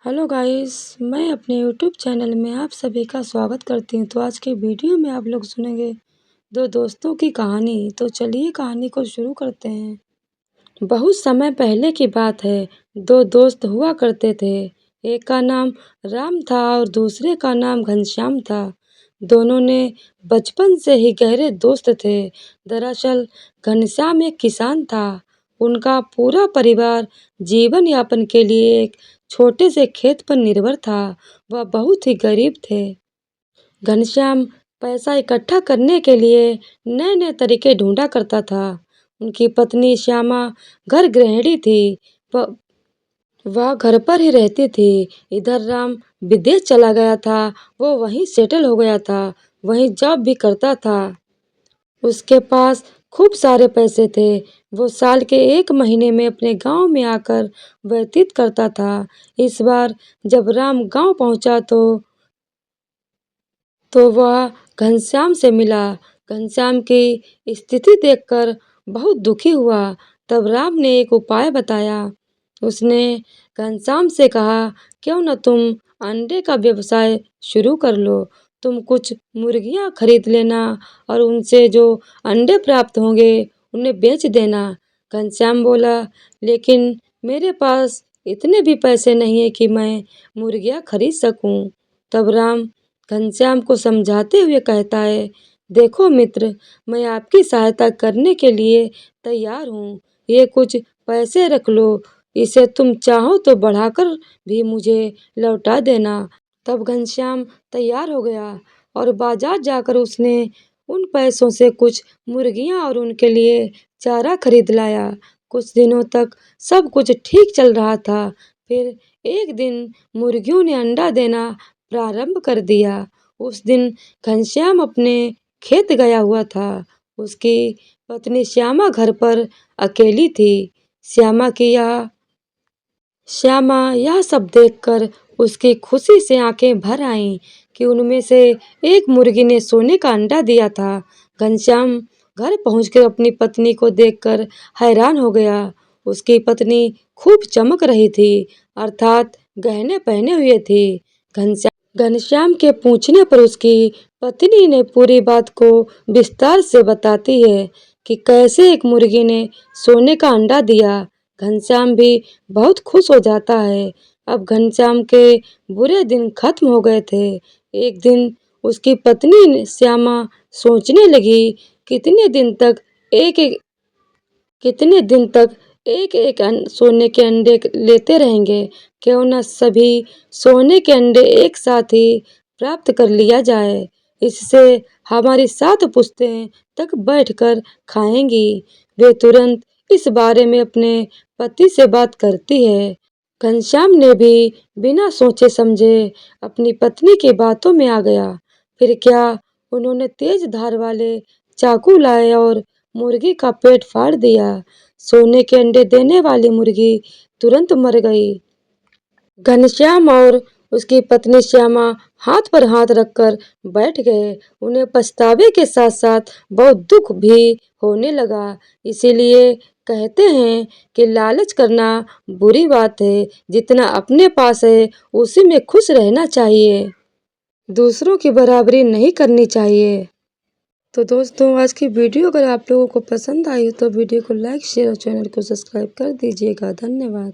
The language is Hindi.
हेलो गाइस, मैं अपने यूट्यूब चैनल में आप सभी का स्वागत करती हूँ। तो आज के वीडियो में आप लोग सुनेंगे दो दोस्तों की कहानी। तो चलिए कहानी को शुरू करते हैं। बहुत समय पहले की बात है। दो दोस्त हुआ करते थे। एक का नाम राम था और दूसरे का नाम घनश्याम था। दोनों ने बचपन से ही गहरे दोस्त थे। दरअसल घनश्याम एक किसान था। उनका पूरा परिवार जीवन यापन के लिए एक छोटे से खेत पर निर्भर था। वह बहुत ही गरीब थे। घनश्याम पैसा इकट्ठा करने के लिए नए नए तरीके ढूंढा करता था। उनकी पत्नी श्यामा घर गृहिणी थी। वह वह घर पर ही रहती थी। इधर राम विदेश चला गया था। वो वहीं सेटल हो गया था। वहीं जॉब भी करता था। उसके पास खूब सारे पैसे थे। वो साल के एक महीने में अपने गांव में आकर व्यतीत करता था। इस बार जब राम गांव पहुंचा तो वह घनश्याम से मिला। घनश्याम की स्थिति देखकर बहुत दुखी हुआ। तब राम ने एक उपाय बताया। उसने घनश्याम से कहा, क्यों न तुम अंडे का व्यवसाय शुरू कर लो। तुम कुछ मुर्गियां खरीद लेना और उनसे जो अंडे प्राप्त होंगे उन्हें बेच देना। घनश्याम बोला, लेकिन मेरे पास इतने भी पैसे नहीं है कि मैं मुर्गियां खरीद सकूं। तब राम घनश्याम को समझाते हुए कहता है, देखो मित्र, मैं आपकी सहायता करने के लिए तैयार हूँ। ये कुछ पैसे रख लो। इसे तुम चाहो तो बढ़ाकर भी मुझे लौटा देना। तब घनश्याम तैयार हो गया और बाजार जाकर उसने उन पैसों से कुछ मुर्गियां और उनके लिए चारा खरीद लाया। कुछ दिनों तक सब कुछ ठीक चल रहा था। फिर एक दिन मुर्गियों ने अंडा देना प्रारंभ कर दिया। उस दिन घनश्याम अपने खेत गया हुआ था। उसकी पत्नी श्यामा घर पर अकेली थी। श्यामा यह सब देखकर उसकी खुशी से आंखें भर आईं कि उनमें से एक मुर्गी ने सोने का अंडा दिया था। घनश्याम घर पहुंचकर अपनी पत्नी को देखकर हैरान हो गया। उसकी पत्नी खूब चमक रही थी, अर्थात गहने पहने हुए थी। घनश्याम के पूछने पर उसकी पत्नी ने पूरी बात को विस्तार से बताती है कि कैसे एक मुर्गी ने सोने का अंडा दिया। घनश्याम भी बहुत खुश हो जाता है। अब घनश्याम के बुरे दिन खत्म हो गए थे। एक दिन उसकी पत्नी श्यामा सोचने लगी, कितने दिन तक एक एक कितने दिन तक एक एक सोने के अंडे लेते रहेंगे। क्यों न सभी सोने के अंडे एक साथ ही प्राप्त कर लिया जाए। इससे हमारी 7 पुश्तें तक बैठकर खाएंगी। वे तुरंत इस बारे में अपने पति से बात करती है। घनश्याम ने भी बिना सोचे समझे अपनी पत्नी की बातों में आ गया। फिर क्या, उन्होंने तेज धार वाले चाकू लाए और मुर्गी का पेट फाड़ दिया। सोने के अंडे देने वाली मुर्गी तुरंत मर गई। घनश्याम और उसकी पत्नी श्यामा हाथ पर हाथ रखकर बैठ गए। उन्हें पछतावे के साथ साथ बहुत दुख भी होने लगा। इसीलिए कहते हैं कि लालच करना बुरी बात है। जितना अपने पास है उसी में खुश रहना चाहिए। दूसरों की बराबरी नहीं करनी चाहिए। तो दोस्तों, आज की वीडियो अगर आप लोगों को पसंद आई हो तो वीडियो को लाइक शेयर और चैनल को सब्सक्राइब कर दीजिएगा। धन्यवाद।